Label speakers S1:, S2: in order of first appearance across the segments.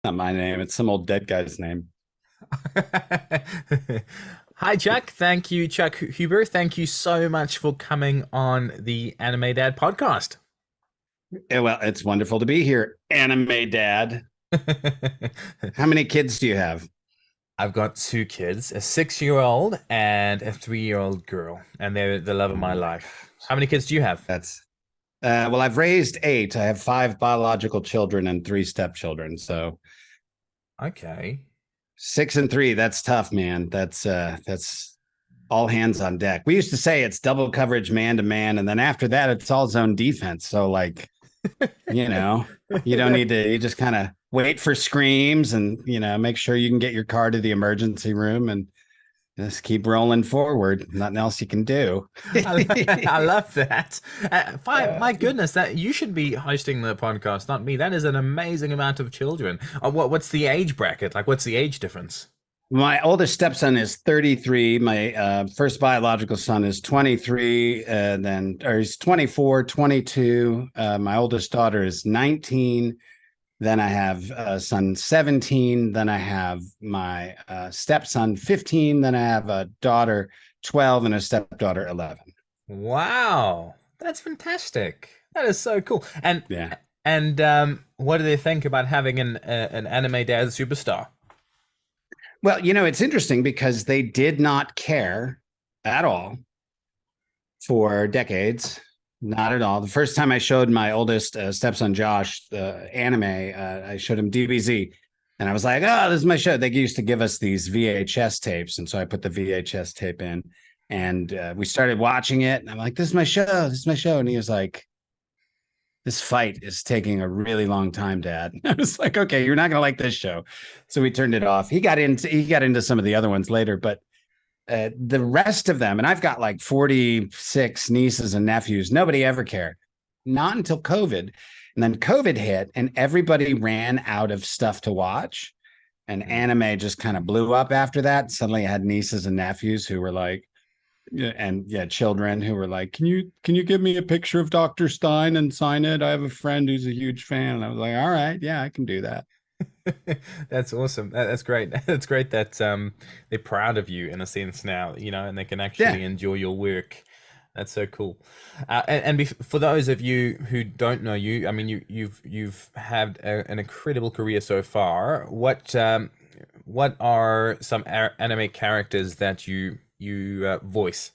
S1: Not my name. It's some old dead guy's name.
S2: Hi, Chuck. Thank you, Chuck Huber. Thank you so much for coming on the Anime Dad podcast.
S1: Yeah, well, it's wonderful to be here. Anime Dad. How many kids do you have?
S2: I've got two kids, a 6-year-old and a 3-year-old girl, and they're the love of
S1: Oh
S2: my
S1: my
S2: life.
S1: gosh.
S2: How many kids do you have?
S1: That's well, I've raised eight. I have five biological children and three stepchildren. So
S2: Okay.
S1: six and three. That's tough, man. That's all hands on deck. We used to say it's double coverage man to man, and then after that, it's all zone defense. So like, you know, you don't need to, you just kind of wait for screams and, make sure you can get your car to the emergency room and just keep rolling forward. Nothing else you can do.
S2: I love that. Fine, my goodness, that you should be hosting the podcast, not me. That is an amazing amount of children. What's the age bracket? Like, what's the age difference?
S1: My oldest stepson is 33. My first biological son is 23. Or he's 24, 22. My oldest daughter is 19. Then I have son 17. Then I have my stepson 15. Then I have a daughter 12 and a stepdaughter 11.
S2: Wow, that's fantastic. That is so cool. And
S1: Yeah.
S2: what do they think about having an anime dad superstar?
S1: Well, it's interesting because they did not care at all for decades. Not at all. The first time I showed my oldest stepson Josh the anime, I showed him DBZ, and I was like, "Oh, this is my show." They used to give us these VHS tapes, and so I put the VHS tape in, and we started watching it. And I'm like, "This is my show. This is my show." And he was like, "This fight is taking a really long time, Dad." I was like, "Okay, you're not gonna like this show," so we turned it off. He got into some of the other ones later, but the rest of them, and I've got like 46 nieces and nephews, nobody ever cared. Not until COVID. And then COVID hit, and everybody ran out of stuff to watch. And
S2: Mhm.
S1: anime just kind of blew up after that. Suddenly I had nieces and nephews who were like, yeah, and yeah, children who were like, can you give me a picture of Dr. Stein and sign it? I have a friend who's a huge fan. And I was like, all right, yeah, I can do that.
S2: That's awesome. That's great. That's great that they're proud of you in a sense now, and they can
S1: Yeah.
S2: actually enjoy your work. That's so cool. For those of you who don't know you, I mean, you've had an incredible career so far. What are some anime characters that you voice?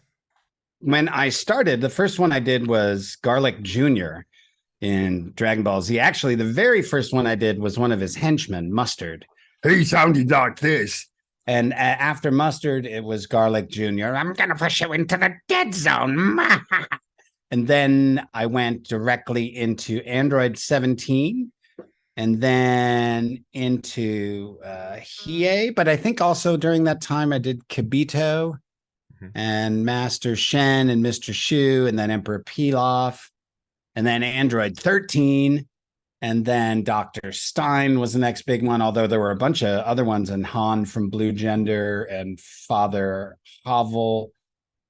S1: When I started, the first one I did was Garlic Jr. in Dragon Ball Z. Actually, the very first one I did was one of his henchmen, Mustard. He sounded like this. And after Mustard, it was Garlic Jr. I'm going to push you into the dead zone. And then I went directly into Android 17 and then into Hiei. But I think also during that time I did Kibito
S2: Mhm.
S1: and Master Shen and Mr. Shu and then Emperor Pilaf and then Android 13. And then Dr. Stein was the next big one, although there were a bunch of other ones, and Han from Blue Gender and Father Havel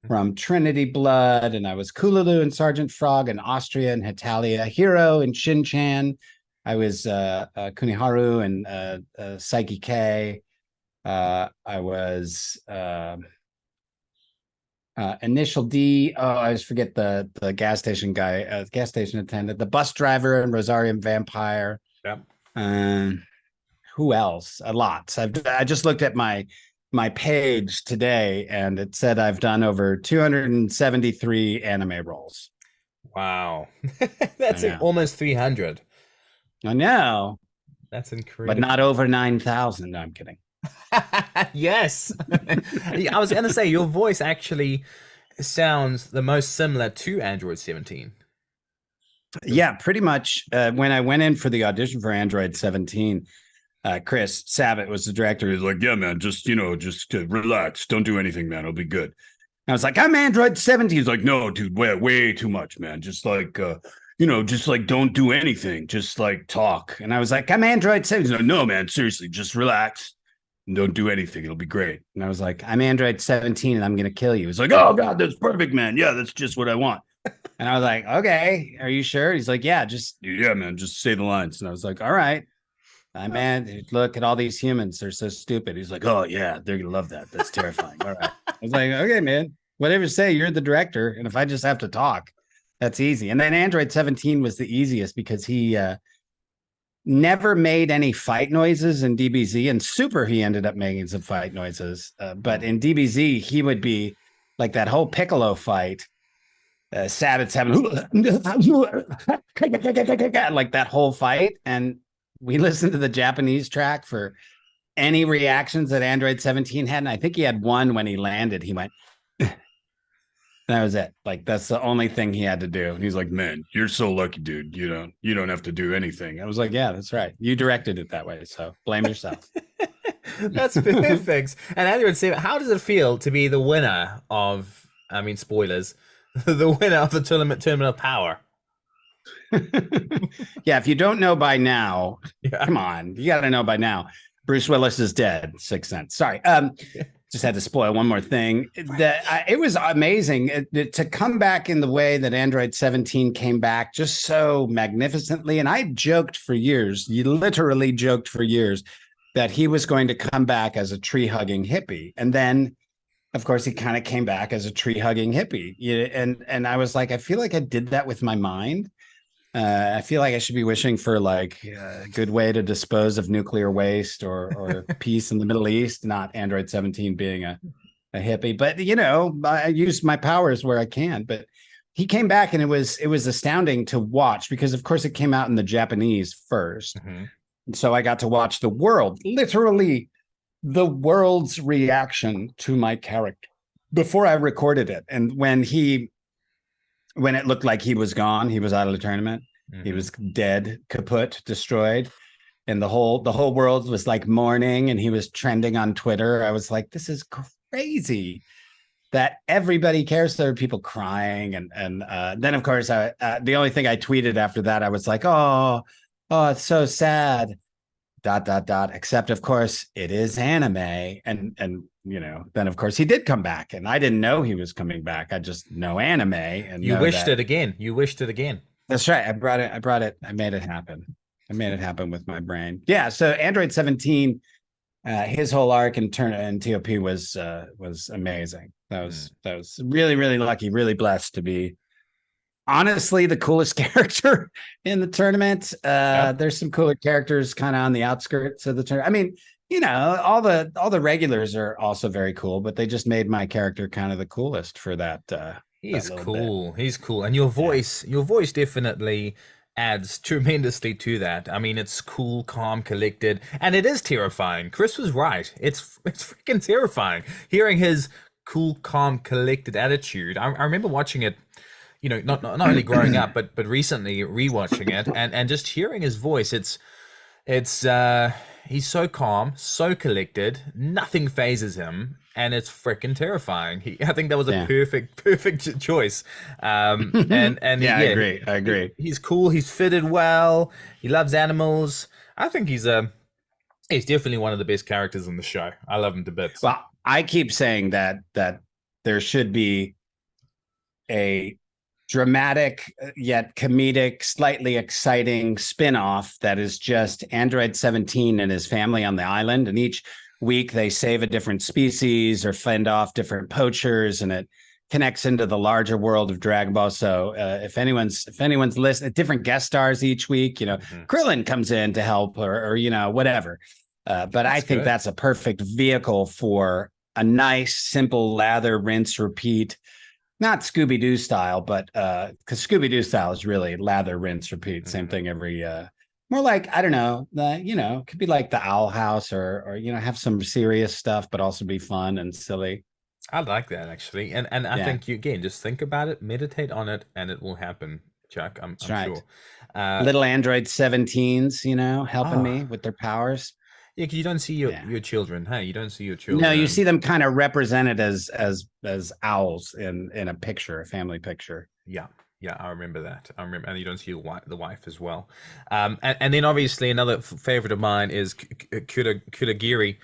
S1: from Trinity Blood. And I was Kululu and Sergeant Frog and Austria and Hetalia, Hero and Shin Chan. I was Kuniharu and Psyche K. I was Initial D. Oh, I just forget the gas station guy, gas station attendant, the bus driver, and Rosarium Vampire.
S2: Yeah.
S1: Um, who else? A lot. I just looked at my page today, and it said I've done over 273 anime roles.
S2: Wow.
S1: I
S2: That's
S1: know.
S2: almost 300.
S1: I know,
S2: That's
S1: but
S2: incredible.
S1: not over 9,000. No, I'm kidding.
S2: Yes. I was gonna say your voice actually sounds the most similar to Android 17.
S1: Yeah, pretty much. When I went in for the audition for Android 17, Chris Sabat was the director. He's like, "Yeah, man, just relax. Don't do anything, man. It'll be good." And I was like, "I'm Android 17." He's like, "No, dude, way too much, man. Just like, just like don't do anything. Just like talk." And I was like, "I'm Android 17." He's like, "No, man, seriously, just relax and don't do anything. It'll be great." And I was like, "I'm Android 17 and I'm gonna kill you." He's like, "Oh God, that's perfect, man. Yeah, that's just what I want." And I was like, "Okay, are you sure?" He's like, "Yeah, man, just say the lines." And I was like, "All right." Man, look at all these humans. They're so stupid. He's like, oh, yeah, they're going to love that. That's terrifying. All right. I was like, okay, man, whatever you say, you're the director. And if I just have to talk, that's easy. And then Android 17 was the easiest because he never made any fight noises in DBZ. And Super, he ended up making some fight noises. But in DBZ, he would be like that whole Piccolo fight. Sabbath's having like that whole fight. And we listened to the Japanese track for any reactions that Android 17 had. And I think he had one when he landed. He went, that was it. Like, that's the only thing he had to do. And he's like, man, you're so lucky, dude. You don't have to do anything. I was like, yeah, that's right. You directed it that way. So blame yourself.
S2: That's perfect. And Android 7, how does it feel to be the winner of, I mean, spoilers, the winner of the tournament of power?
S1: Yeah, if you don't know by now,
S2: Yeah.
S1: come on, you got to know by now. Bruce Willis is dead. Sixth Sense. Sorry. Just had to spoil one more thing. It was amazing to come back in the way that Android 17 came back, just so magnificently. And I joked for years, you literally joked for years, that he was going to come back as a tree hugging hippie. And then, of course, he kind of came back as a tree hugging hippie. And I was like, I feel like I did that with my mind. I feel like I should be wishing for like a good way to dispose of nuclear waste or peace in the Middle East, not Android 17 being a hippie. But I use my powers where I can. But he came back, and it was astounding to watch because, of course, it came out in the Japanese first.
S2: Mm-hmm.
S1: And so I got to watch literally the world's reaction to my character before I recorded it. And when it looked like he was gone, he was out of the tournament. Mm-hmm. He was dead, kaput, destroyed. And the whole world was like mourning, and he was trending on Twitter. I was like, this is crazy that everybody cares. There are people crying. And then, of course, the only thing I tweeted after that, I was like, oh, it's so sad. ... Except, of course, it is anime. And then, of course, he did come back, and I didn't know he was coming back. I just know anime. And
S2: you wished it again. You wished it again.
S1: That's right. I brought it. I made it happen. I made it happen with my brain. Yeah. So Android 17, his whole arc in TOP was amazing. That was really, really lucky, really blessed to be honestly the coolest character in the tournament. There's some cooler characters kind of on the outskirts of the tournament. I mean, all the regulars are also very cool, but they just made my character kind of the coolest for that.
S2: He's cool. He's cool. And your voice definitely adds tremendously to that. I mean, it's cool, calm, collected, and it is terrifying. Chris was right. It's freaking terrifying. Hearing his cool, calm, collected attitude. I remember watching it, not only growing up, but recently rewatching it and just hearing his voice. It's he's so calm, so collected, nothing phases him, and it's freaking terrifying. I think that was a perfect choice. And
S1: yeah, I agree.
S2: He's cool. He's fitted well. He loves animals. I think he's definitely one of the best characters in the show. I love him to bits.
S1: Well, I keep saying that there should be a dramatic yet comedic, slightly exciting spin-off that is just Android 17 and his family on the island, and each week they save a different species or fend off different poachers, and it connects into the larger world of Dragon Ball. So if anyone's listening, different guest stars each week, Krillin comes in to help or whatever. But I think that's a perfect vehicle for a nice, simple lather, rinse, repeat. Not Scooby-Doo style, but because Scooby-Doo style is really lather, rinse, repeat. Same thing every more like, I don't know, could be like the Owl House or have some serious stuff, but also be fun and silly.
S2: I like that, actually. And I think you, again, just think about it, meditate on it, and it will happen, Chuck. I'm sure.
S1: Little Android 17s, helping me with their powers.
S2: Yeah, because you don't see your children. Hey, you don't see your children.
S1: No, you see them kind of represented as owls in a picture, a family picture.
S2: Yeah, I remember that. And you don't see the wife as well. And then obviously another favorite of mine is Kurogiri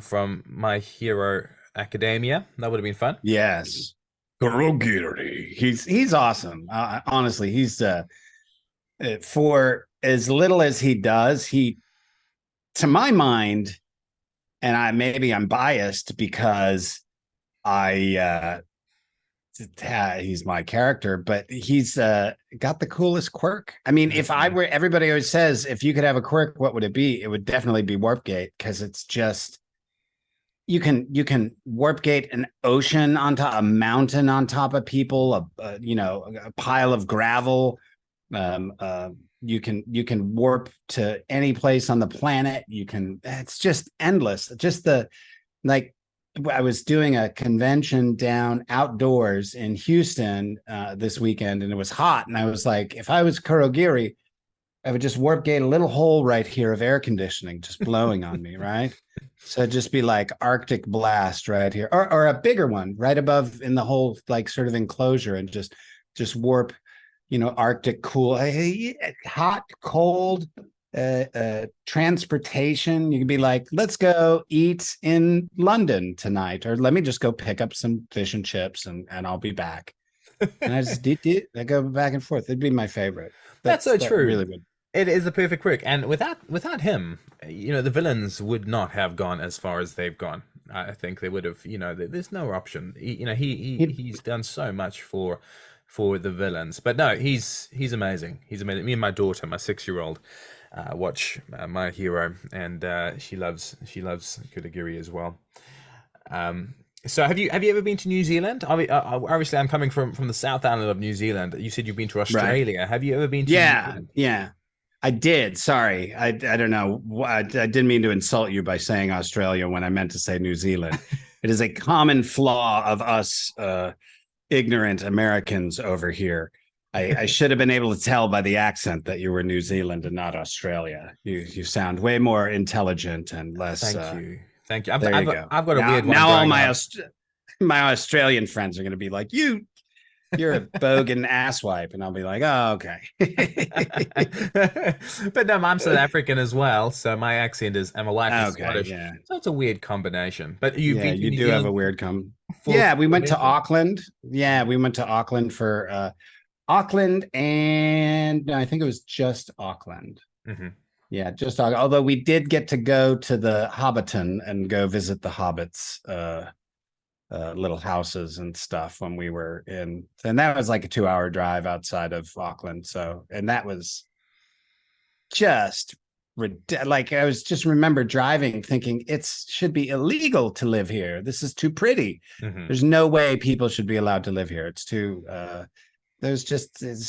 S2: from My Hero Academia. That would have been fun.
S1: Yes, Kurogiri. He's awesome. Honestly, he's for as little as he does, he to my mind, and maybe I'm biased because I he's my character, but he's got the coolest quirk. I mean, if I were, everybody always says, if you could have a quirk, what would it be? It would definitely be warp gate, because it's just, you can warp gate an ocean onto a mountain on top of people, a pile of gravel. Um, uh, you can warp to any place on the planet. It's just endless. Just the like I was doing a convention down outdoors in Houston this weekend, and it was hot. And I was like, if I was Kurogiri, I would just warp gate a little hole right here of air conditioning just blowing on me, right? So it'd just be like Arctic blast right here, or a bigger one right above in the whole like sort of enclosure, and just warp, Arctic cool, hot, cold, transportation. You can be like, let's go eat in London tonight, or let me just go pick up some fish and chips, and I'll be back. And I go back and forth. It'd be my favorite.
S2: That's so
S1: That
S2: true.
S1: really would.
S2: It is the perfect quirk, and without him, the villains would not have gone as far as they've gone. I think they would have. There's no option. He's done so much for the villains, but no, he's amazing. He's amazing. Me and my daughter, my 6-year-old, watch My Hero, and she loves Kurogiri as well. So have you ever been to New Zealand? Obviously, I'm coming from the South Island of New Zealand. You said you've been to Australia. Right. Have you ever been to New Zealand?
S1: Yeah. I did. Sorry. I don't know. I didn't mean to insult you by saying Australia when I meant to say New Zealand. It is a common flaw of us ignorant Americans over here. I should have been able to tell by the accent that you were New Zealand and not Australia. You sound way more intelligent and less.
S2: Thank you.
S1: I've
S2: got a weird one.
S1: Now all my Australian friends are going to be like, you're a bogan asswipe, and I'll be like, oh, okay.
S2: But no, I'm South African as well, so my accent is, and my wife is Scottish.
S1: Yeah.
S2: So it's a weird combination. But you
S1: do have a weird Yeah, we went to Auckland. Yeah, we went to Auckland for Auckland, and no, I think it was just Auckland.
S2: Mm-hmm.
S1: Yeah, just although we did get to go to the Hobbiton and go visit the hobbits' little houses and stuff when we were in, and that was like a 2-hour drive outside of Auckland. So, and that was just like, I was just remember driving thinking it should be illegal to live here. This is too pretty. Mm-hmm. There's no way people should be allowed to live here. It's too it's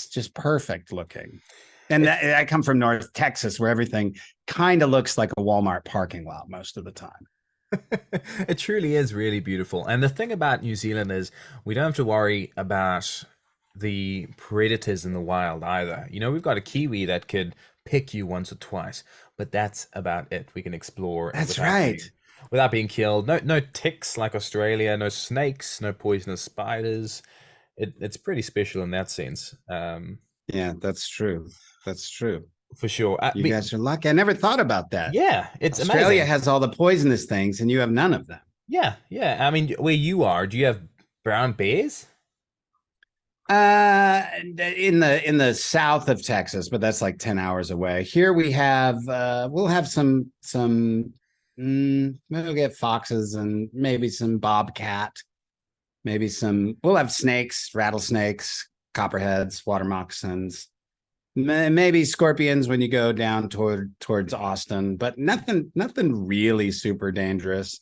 S1: just perfect looking. And I come from North Texas, where everything kind of looks like a Walmart parking lot most of the time.
S2: It truly is really beautiful. And the thing about New Zealand is we don't have to worry about the predators in the wild either. We've got a kiwi that could pick you once or twice, but that's about it. We can explore.
S1: That's right.
S2: Without being killed. No ticks like Australia, no snakes, no poisonous spiders. It's pretty special in that sense.
S1: Yeah, that's true. That's true.
S2: For sure.
S1: You guys are lucky. I never thought about that.
S2: Yeah, it's
S1: Australia
S2: amazing.
S1: has all the poisonous things, and you have none of them.
S2: Yeah. I mean, where you are, do you have brown bears?
S1: In the south of Texas, but that's like 10 hours away. Here we have we'll have some maybe we'll get foxes and maybe some bobcat, we'll have snakes, rattlesnakes, copperheads, water moccasins, maybe scorpions when you go down towards Austin, but nothing really super dangerous.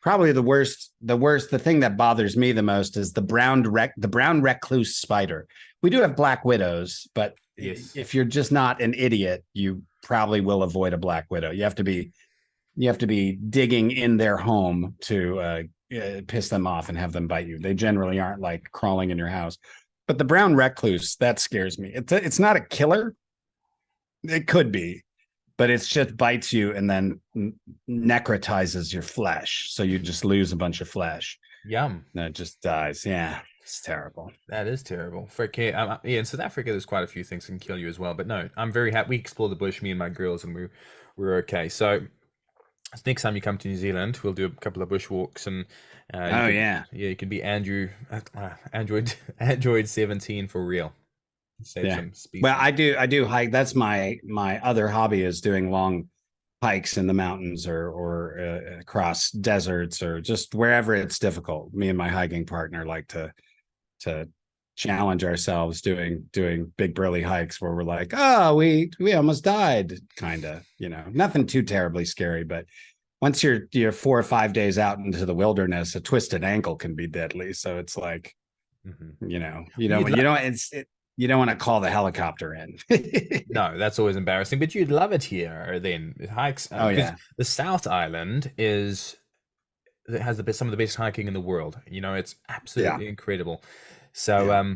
S1: Probably the thing that bothers me the most is the brown recluse spider. We do have black widows, but yes, if you're just not an idiot, you probably will avoid a black widow. You have to be digging in their home to piss them off and have them bite you. They generally aren't like crawling in your house. But the brown recluse, that scares me. It's not a killer. It could be, but it just bites you and then necrotizes your flesh. So you just lose a bunch of flesh.
S2: Yum.
S1: And it just dies. Yeah, it's terrible.
S2: That is terrible. In South Africa, there's quite a few things that can kill you as well. But no, I'm very happy. We explored the bush, me and my girls, and we were okay. So next time you come to New Zealand, we'll do a couple of bushwalks, and you could be Android 17 for real. Save some species.
S1: Well, I do hike. That's my other hobby, is doing long hikes in the mountains or across deserts or just wherever it's difficult. Me and my hiking partner like to challenge ourselves doing big burly hikes where we're like, oh, we almost died, kind of, nothing too terribly scary, but once you're 4 or 5 days out into the wilderness, a twisted ankle can be deadly. So it's like,
S2: Mhm.
S1: you
S2: You'd
S1: don't you don't you don't want to call the helicopter in.
S2: No, that's always embarrassing, but you'd love it here then. Hikes,
S1: Oh
S2: because
S1: yeah,
S2: the South Island has some of the best hiking in the world. It's
S1: yeah.
S2: absolutely incredible. So
S1: Yeah.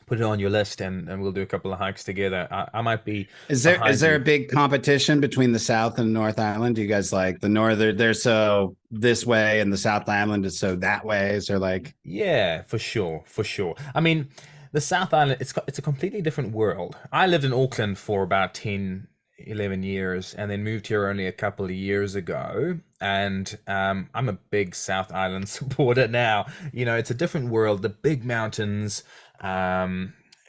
S2: put it on your list, and we'll do a couple of hikes together. I might be
S1: Is
S2: behind
S1: there a
S2: you.
S1: big competition between the South and North Island? Do you guys like the Northern? They're so this way, and the South Island is so that way. Is there like,
S2: Yeah, for sure, for sure. I mean, the South Island, it's a completely different world. I lived in Auckland for about 10, 11 years and then moved here only a couple of years ago. And I'm a big South Island supporter now. It's a different world, the big mountains.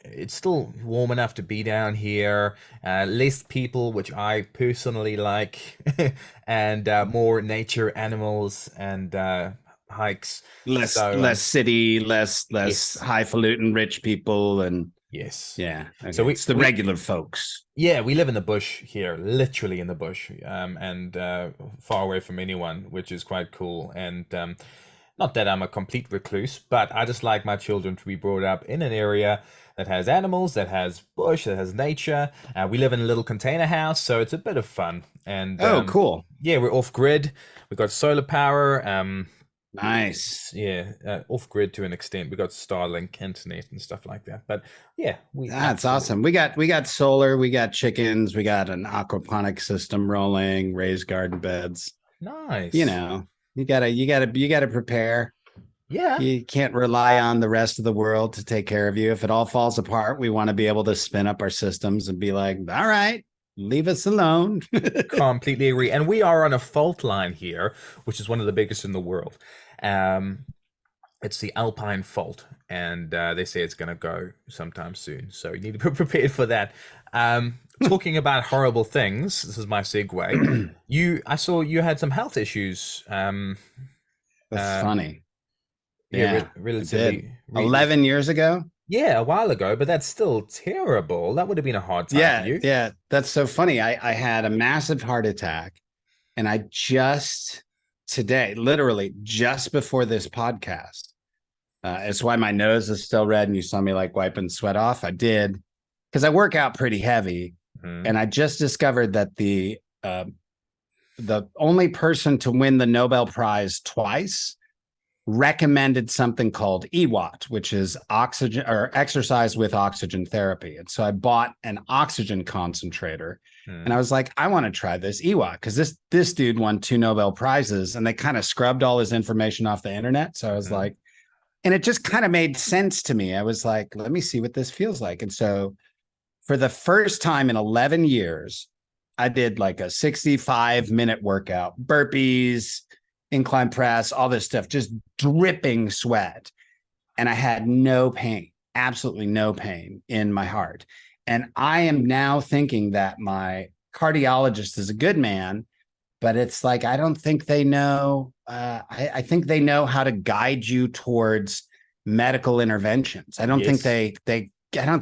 S2: It's still warm enough to be down here, less people, which I personally like, and more nature, animals, and hikes. So,
S1: less city, less
S2: yes,
S1: highfalutin rich people, and
S2: yes.
S1: yeah, okay,
S2: So we
S1: it's the
S2: we
S1: regular folks.
S2: yeah, we live in the bush here, literally in the bush, and far away from anyone, which is quite cool. And not that I'm a complete recluse, but I just like my children to be brought up in an area that has animals, that has bush, that has nature. We live in a little container house, so it's a bit of fun. And
S1: Oh, cool,
S2: yeah, we're off grid. We've got solar power.
S1: nice.
S2: Yeah, off grid to an extent. We got Starlink internet and stuff like that. But yeah, we
S1: That's
S2: absolutely
S1: awesome. We got solar, we got chickens, we got an aquaponic system rolling, raised garden beds. You
S2: nice.
S1: know, you gotta prepare.
S2: Yeah,
S1: You can't rely on the rest of the world to take care of you. If it all falls apart, we want to be able to spin up our systems and be like, all right, leave us alone.
S2: completely agree. And we are on a fault line here, which is one of the biggest in the world. Um, it's the Alpine Fault, and they say it's going to go sometime soon. So you need to be prepared for that. Talking about horrible things, this is my segue. I saw you had some health issues.
S1: That's
S2: Uh,
S1: funny.
S2: yeah,
S1: Yeah, I did.
S2: relatively,
S1: 11 years ago.
S2: yeah, a while ago, but that's still terrible. That would have been a hard time for
S1: Yeah,
S2: you.
S1: yeah. That's so funny. I had a massive heart attack, and I just today, literally just before this podcast, it's why my nose is still red and you saw me like wiping sweat off. I did because I work out pretty heavy.
S2: Mhm.
S1: And I just discovered that the only person to win the Nobel Prize twice recommended something called EWOT, which is oxygen or exercise with oxygen therapy. And so I bought an oxygen concentrator, and I
S2: Mhm.
S1: was like, I want to try this EWOT because this dude won 2 Nobel Prizes, and they kind of scrubbed all his information off the internet. So I was
S2: Mhm.
S1: like, and it just kind of made sense to me. I was like, let me see what this feels like. And so for the first time in 11 years, I did like a 65-minute workout, burpees, incline press, all this stuff, just dripping sweat. And I had no pain, absolutely no pain in my heart. And I am now thinking that my cardiologist is a good man, but it's like, I don't think they know. I think they know how to guide you towards medical interventions.
S2: Yes.
S1: I don't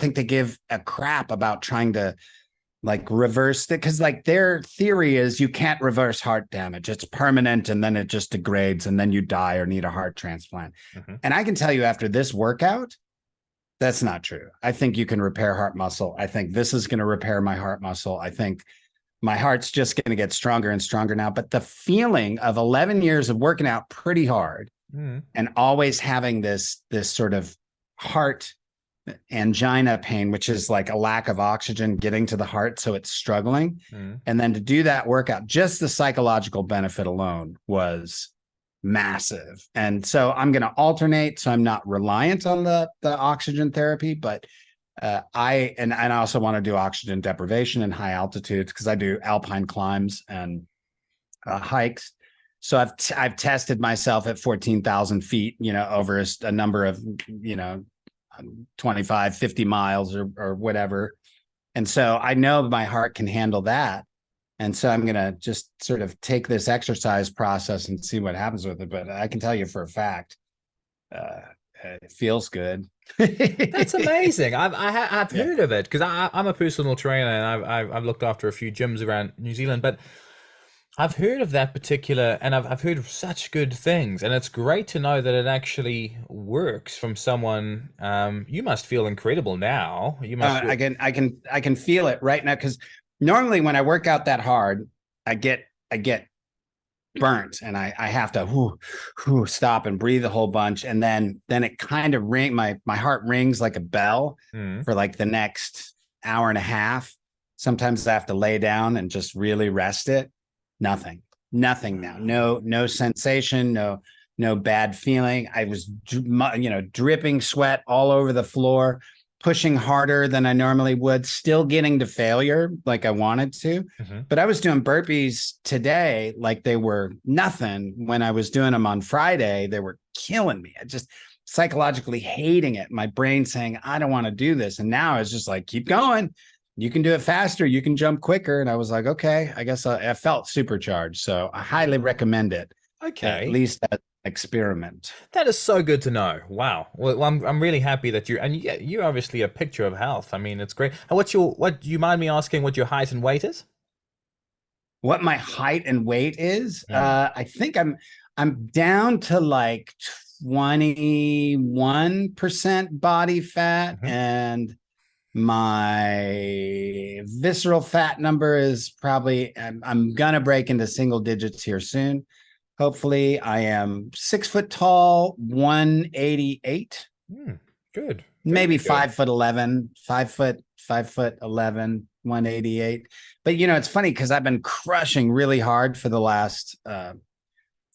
S1: think they give a crap about trying to like reverse it because like their theory is you can't reverse heart damage. It's permanent and then it just degrades and then you die or need a heart transplant.
S2: Mhm.
S1: And I can tell you after this workout, that's not true. I think you can repair heart muscle. I think this is going to repair my heart muscle. I think my heart's just going to get stronger and stronger now. But the feeling of 11 years of working out pretty hard
S2: Mhm.
S1: and always having this sort of heart angina pain, which is like a lack of oxygen getting to the heart, so it's struggling.
S2: Mhm.
S1: And then to do that workout, just the psychological benefit alone was massive. And so I'm going to alternate, so I'm not reliant on the oxygen therapy, but I also want to do oxygen deprivation in high altitudes because I do alpine climbs and hikes. So I've tested myself at 14,000 feet, over a number of, 25, 50 miles or whatever. And so I know my heart can handle that. And so I'm going to just sort of take this exercise process and see what happens with it. But I can tell you for a fact, uh, it feels good.
S2: That's amazing. I've
S1: Yeah.
S2: heard of it because I'm a personal trainer and I've looked after a few gyms around New Zealand, but I've heard of that particular, and I've heard of such good things, and it's great to know that it actually works from someone. You must feel incredible now. You must feel.
S1: I can feel it right now because normally when I work out that hard, I get burnt and I have to stop and breathe a whole bunch, and then it kind of my heart rings like a bell
S2: Mm,
S1: for like the next hour and a half. Sometimes I have to lay down and just really rest it. Nothing now. No sensation, no bad feeling. I was dripping sweat all over the floor, pushing harder than I normally would, still getting to failure like I wanted to.
S2: mhm.
S1: But I was doing burpees today like they were nothing. When I was doing them on Friday, they were killing me. I just psychologically hating it. My brain saying, I don't want to do this. And now it's just like, keep going. You can do it faster. You can jump quicker. And I was like, okay, I guess I felt supercharged. So I highly recommend it, at
S2: Okay.
S1: least as an experiment.
S2: That is so good to know. Wow. Well, I'm really happy that you're obviously a picture of health. I mean, it's great. And what do you mind me asking what your height and weight is?
S1: What my height and weight is,
S2: Mm.
S1: I think I'm down to like 21% body fat,
S2: Mhm.
S1: and my visceral fat number is probably, I'm gonna break into single digits here soon. Hopefully, I am 6 foot tall, 188,
S2: Mm. Good.
S1: maybe
S2: Very good.
S1: 5 foot 11, 5 foot 11, 188. But it's funny because I've been crushing really hard for the last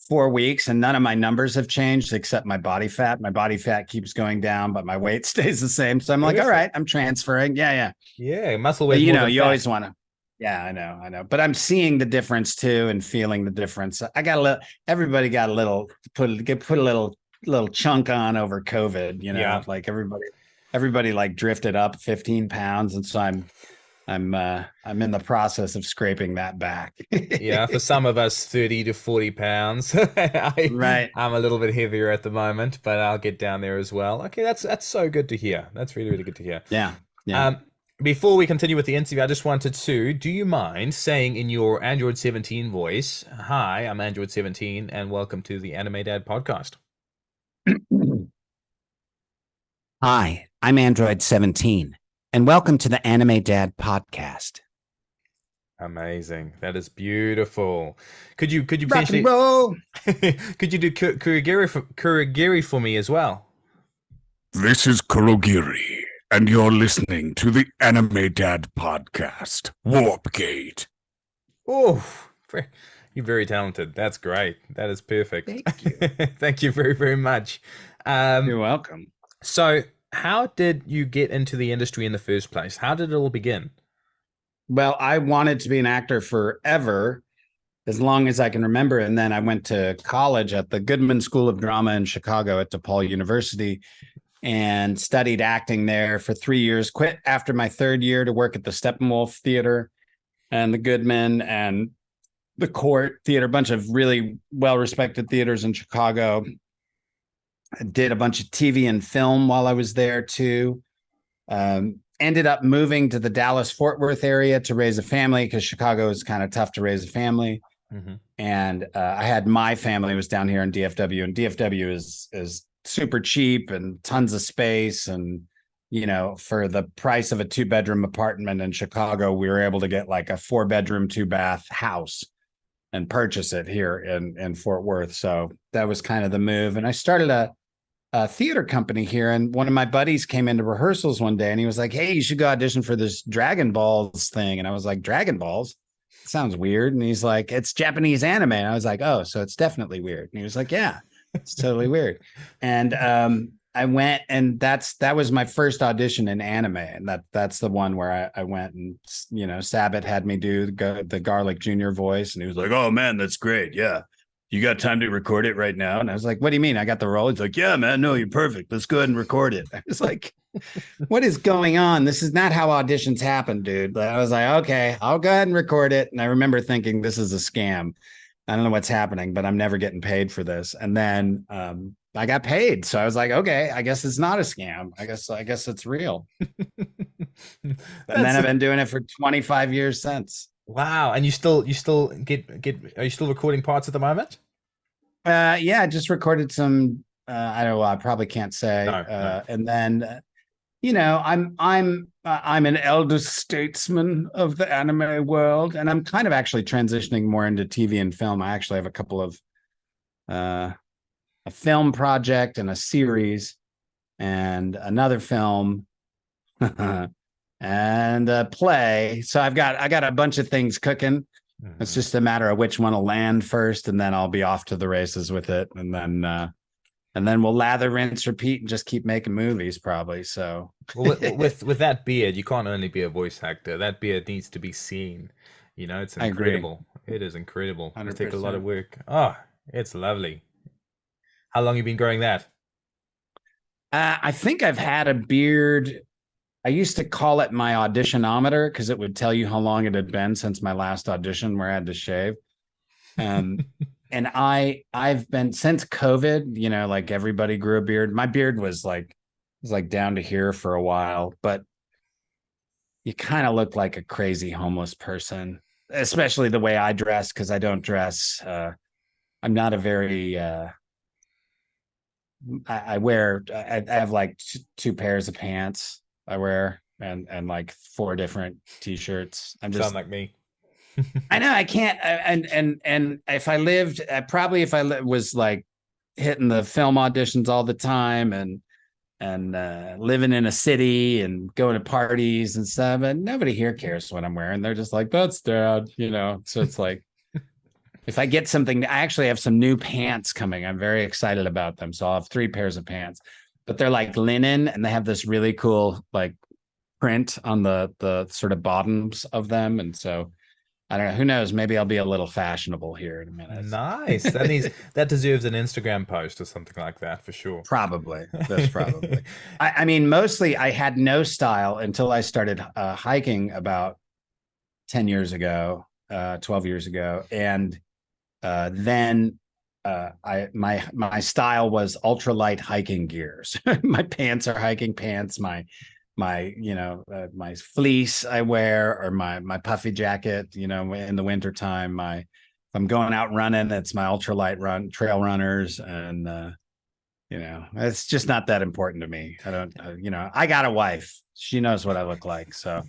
S1: 4 weeks, and none of my numbers have changed except my body fat. My body fat keeps going down, but my weight stays the same. So I'm like, all
S2: Perfect.
S1: right, I'm transferring. Yeah, yeah.
S2: Yeah, muscle
S1: But
S2: weighs more than
S1: you
S2: fat.
S1: always want to. Yeah, I know. But I'm seeing the difference too and feeling the difference. I got a little. Everybody got a little put a little chunk on over COVID.
S2: Yeah.
S1: Like everybody like drifted up 15 pounds, and so I'm in the process of scraping that back.
S2: Yeah, for some of us, 30 to 40 pounds.
S1: Right.
S2: I'm a little bit heavier at the moment, but I'll get down there as well. Okay, that's so good to hear. That's really, really good to hear.
S1: Yeah. Yeah.
S2: Um, Before we continue with the interview, I just wanted to, do you mind saying in your Android 17 voice, "Hi, I'm Android 17, and welcome to the Anime Dad podcast."
S1: Hi, I'm Android 17, and welcome to the Anime Dad podcast.
S2: Amazing. That is beautiful. Could you
S1: Rock and
S2: potentially
S1: roll.
S2: could you do Kurigiri for me as well?
S3: This is Kurogiri, and you're listening to the Anime Dad podcast, Warpgate.
S2: Oh, you're very talented. That's great. That is perfect.
S1: Thank you.
S2: Thank you very, very much.
S1: You're welcome.
S2: So, how did you get into the industry in the first place? How did it all begin?
S1: Well, I wanted to be an actor forever, as long as I can remember. And then I went to college at the Goodman School of Drama in Chicago at DePaul University and studied acting there for 3 years. Quit after my third year to work at the Steppenwolf Theater and the Goodman and the Court Theater, a bunch of really well-respected theaters in Chicago. I did a bunch of TV and film while I was there too. Ended up moving to the Dallas-Fort Worth area to raise a family because Chicago is kind of tough to raise a family.
S2: Mm-hmm.
S1: And I had my family was down here in DFW, and DFW is super cheap and tons of space. And for the price of a 2-bedroom apartment in Chicago, we were able to get like a 4-bedroom, 2-bath house and purchase it here in Fort Worth. So that was kind of the move. And I started a theater company here, and one of my buddies came into rehearsals one day and he was like, hey, you should go audition for this Dragon Balls thing. And I was like, Dragon Balls? Sounds weird. And he's like, it's Japanese anime. And I was like, oh, so it's definitely weird. And he was like, yeah, it's totally weird. And I went, and that was my first audition in anime. And that's the one where I went, and Sabat had me do the Garlic Jr. voice, and he was like, oh man, that's great. Yeah. You got time to record it right now? And I was like, what do you mean? I got the role? He's like, yeah, man, no, you're perfect. Let's go ahead and record it. I was like, what is going on? This is not how auditions happen, dude. But I was like, okay, I'll go ahead and record it. And I remember thinking, this is a scam. I don't know what's happening, but I'm never getting paid for this. And then I got paid. So I was like, okay, I guess it's not a scam. I guess it's real. And then I've been doing it for 25 years since.
S2: Wow. And you still get are you still recording parts at the moment?
S1: Yeah, I just recorded some I don't know, I probably can't say.
S2: No.
S1: And then I'm an elder statesman of the anime world, and I'm kind of actually transitioning more into TV and film. I actually have a couple of a film project and a series and another film and a play. So I got a bunch of things cooking. It's just a matter of which one will land first, and then I'll be off to the races with it. And then we'll lather, rinse, repeat, and just keep making movies, probably. So,
S2: well, with that beard, you can't only be a voice actor. That beard needs to be seen. It's incredible. It is incredible. It takes a lot of work. Oh, it's lovely. How long you been growing that?
S1: I think I've had a beard. I used to call it my auditionometer because it would tell you how long it had been since my last audition where I had to shave. And I've been since COVID, like everybody grew a beard. My beard was like down to here for a while, but you kind of look like a crazy homeless person, especially the way I dress, because I don't dress. I'm not a very I have like two pairs of pants I wear and like four different t-shirts. I'm just
S2: sound like me.
S1: I know I can't. And if I lived, if I was like hitting the film auditions all the time and living in a city and going to parties and stuff, and nobody here cares what I'm wearing. They're just like, that's dad, So it's like, if I get something, I actually have some new pants coming. I'm very excited about them. So I'll have 3 pairs of pants, but they're like linen and they have this really cool like print on the sort of bottoms of them, and so. I don't know. Who knows? Maybe I'll be a little fashionable here in a minute.
S2: Nice. That deserves an Instagram post or something like that for sure.
S1: Probably. That's probably. I mean, mostly I had no style until I started hiking about 10 years ago, 12 years ago. And then my style was ultralight hiking gears. My pants are hiking pants. My my fleece I wear, or my puffy jacket, in the winter time. If I'm going out running, it's my ultralight trail runners, and it's just not that important to me. I don't I got a wife, she knows what I look like, so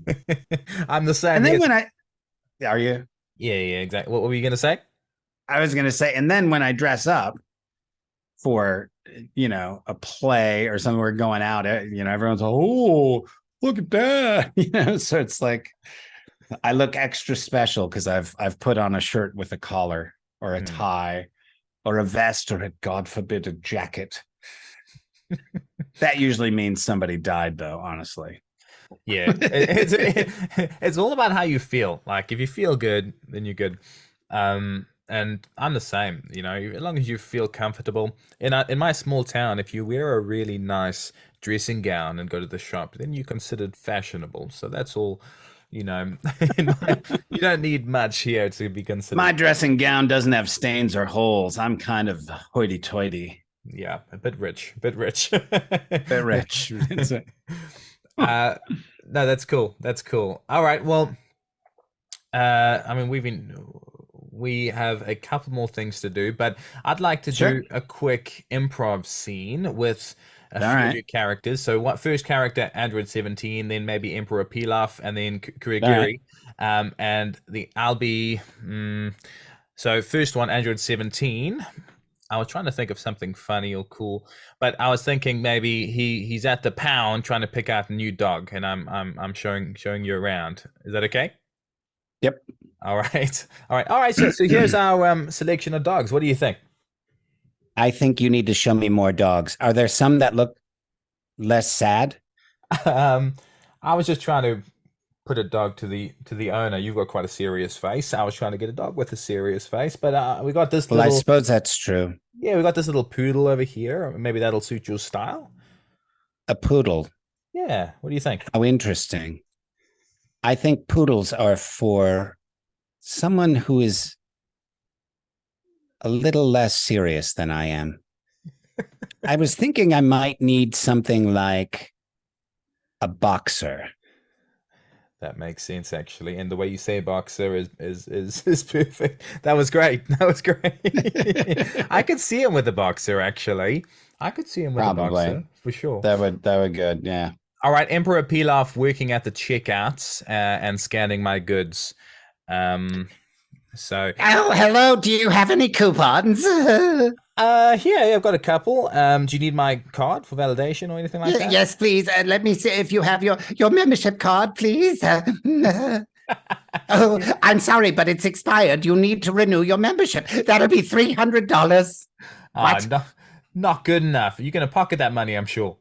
S2: I'm the same.
S1: And then are you?
S2: Yeah, exactly. What were you gonna say?
S1: I was gonna say, and then when I dress up for a play or something, we're going out, everyone's like, oh, look at that. So it's like I look extra special because I've put on a shirt with a collar or a tie or a vest or, God forbid, a jacket. That usually means somebody died, though, honestly.
S2: Yeah, it's all about how you feel. Like, if you feel good, then you're good. And I'm the same, as long as you feel comfortable. In my small town, if you wear a really nice dressing gown and go to the shop, then you're considered fashionable. So that's all, you don't need much here to be considered.
S1: My dressing gown doesn't have stains or holes. I'm kind of hoity-toity.
S2: Yeah, a bit rich. Bit rich. No, that's cool. All right, well, I mean, we have a couple more things to do, but I'd like to do a quick improv scene with a few of your characters. So first character, Android 17, then maybe Emperor Pilaf, and then Kurogiri. And I'll be so first one, Android 17. I was trying to think of something funny or cool, but I was thinking maybe he's at the pound trying to pick out a new dog, and I'm showing you around. Is that okay?
S1: Yep.
S2: All right. So here's our selection of dogs. What do you think?
S1: I think you need to show me more dogs. Are there some that look less sad?
S2: I was just trying to put a dog to the owner. You've got quite a serious face. I was trying to get a dog with a serious face, but we got this little.
S1: Well, I suppose that's true.
S2: Yeah, we got this little poodle over here. Maybe that'll suit your style.
S1: A poodle.
S2: Yeah. What do you think?
S1: How interesting. I think poodles are for someone who is a little less serious than I am. I was thinking I might need something like a boxer.
S2: That makes sense, actually, and the way you say boxer is perfect. That was great. That was great. I could see him with a boxer, actually. I could see him with a
S1: Probably.
S2: boxer for sure.
S1: That would good. Yeah.
S2: All right, Emperor Pilaf working at the checkouts and scanning my goods. So
S1: Oh, hello. Do you have any coupons?
S2: yeah, I've got a couple. Do you need my card for validation or anything like that?
S1: Yes, please. Let me see if you have your membership card, please. Oh, I'm sorry, but it's expired. You need to renew your membership. That'll be $300. What?
S2: Not good enough. You're gonna pocket that money, I'm sure.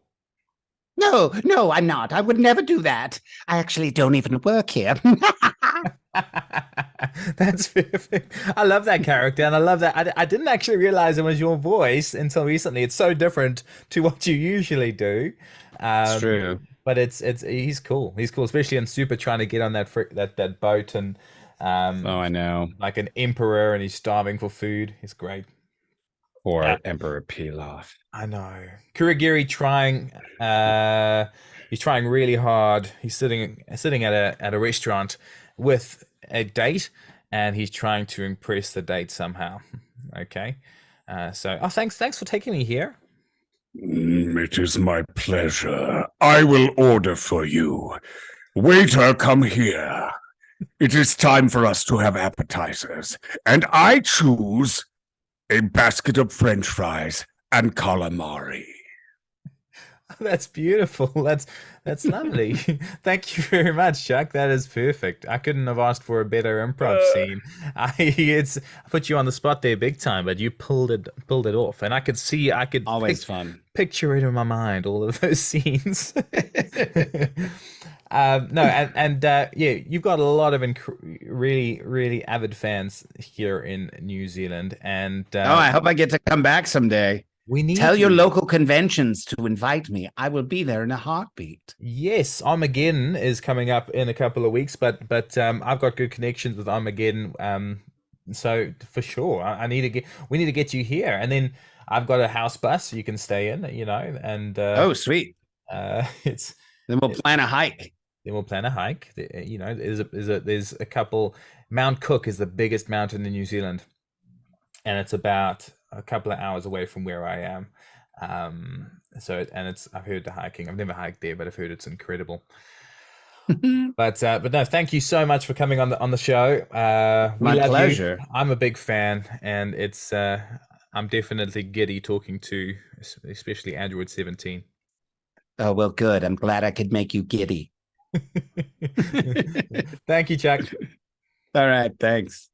S1: No, I'm not. I would never do that. I actually don't even work here.
S2: That's perfect. I love that character, and I love that. I didn't actually realize it was your voice until recently. It's so different to what you usually do.
S1: It's true.
S2: But he's cool. He's cool, especially in Super trying to get on that boat and
S1: Oh, I know.
S2: like an emperor, and he's starving for food. He's great.
S1: Or Emperor Pilaf.
S2: I know. Kurogiri he's trying really hard. He's sitting at a restaurant with a date, and he's trying to impress the date somehow. Okay. Thanks for taking me here.
S3: It is my pleasure. I will order for you. Waiter, come here. It is time for us to have appetizers, and I choose a basket of French fries and calamari.
S2: That's beautiful. That's lovely. Thank you very much, Chuck. That is perfect. I couldn't have asked for a better improv scene. I put you on the spot there big time, but you pulled it off, and I could
S1: Always fun.
S2: picture it in my mind, all of those scenes. No, yeah, you've got a lot of really avid fans here in New Zealand, and
S1: I hope I get to come back someday.
S2: we need
S1: Tell your
S2: you.
S1: local conventions to invite me. I will be there in a heartbeat.
S2: Yes, Armageddon is coming up in a couple of weeks, but I've got good connections with Armageddon, so for sure, we need to get you here, and then I've got a house bus you can stay in, and
S1: Oh, sweet.
S2: it's
S1: Then we'll plan a hike.
S2: then we'll plan a hike. There's a couple. Mount Cook is the biggest mountain in New Zealand, and it's about a couple of hours away from where I am. I've heard the hiking. I've never hiked there, but I've heard it's incredible. But no, thank you so much for coming on the show.
S1: My pleasure.
S2: I'm a big fan, and it's I'm definitely giddy talking to especially Android 17.
S1: Oh, well, good. I'm glad I could make you giddy.
S2: Thank you, Chuck.
S1: All right. Thanks.